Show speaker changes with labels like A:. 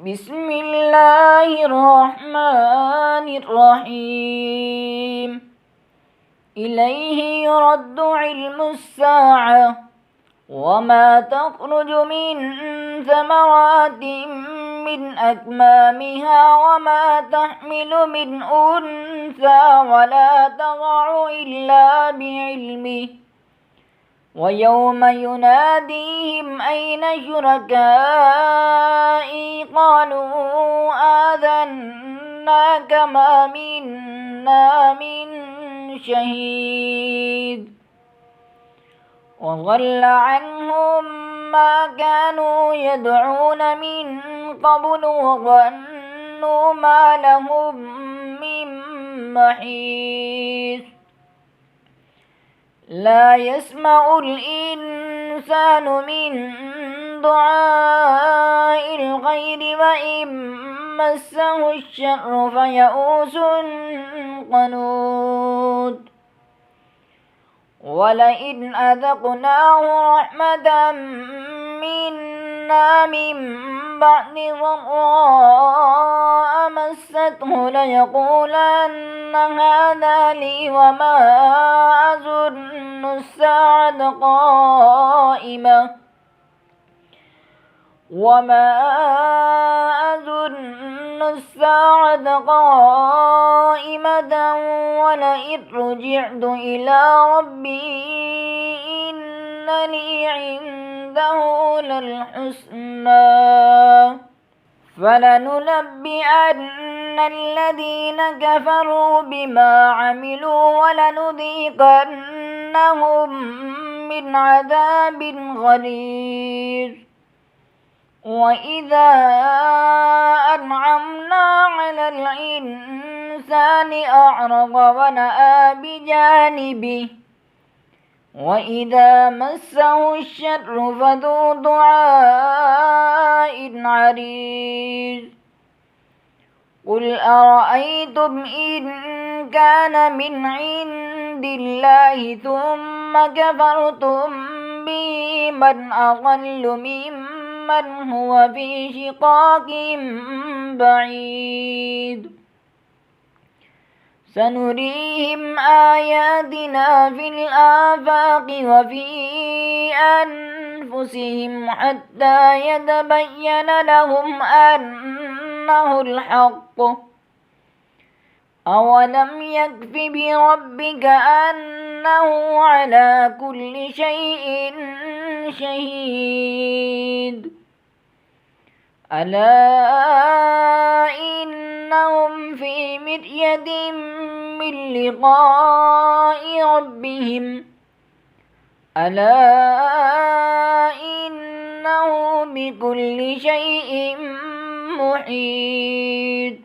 A: بسم الله الرحمن الرحيم. إليه يرد علم الساعة وما تخرج من ثمرات من أكمامها وما تحمل من أنثى ولا تضع إلا بعلمه ويوم يناديهم أين شركائي قالوا آذناك ما منا من شهيد وضل عنهم ما كانوا يدعون من قبل وظنوا ما لهم من محيص. لا يسمع الإنسان من دعاء الخير وإن مسه الشر فيئوس قنوط. ولئن أذقناه رحمة منا من بعد ضراء مسته ليقولن هذا لي وما أظن الساعة قائمة ولئن رجعت إلى ربي إن لي عنده للحسنى فلننبئن الذين كفروا بما عملوا ولنذيقنهم من عذاب غليظ. وإذا أنعمنا على الإنسان أعرض ونأى بجانبه وإذا مسه الشر فذو دعاء عريض. قل أرأيتم إن كان من عند الله ثم كفرتم به من أضل ممن هو في شقاق بعيد. سنريهم آياتنا في الآفاق وفي أنفسهم حتى يتبين لهم أنه الحق. أولم يكف بربك أنه على كل شيء شهيد. ألا إنهم في مرية من لقاء ربهم ألا إنه بكل شيء محيط.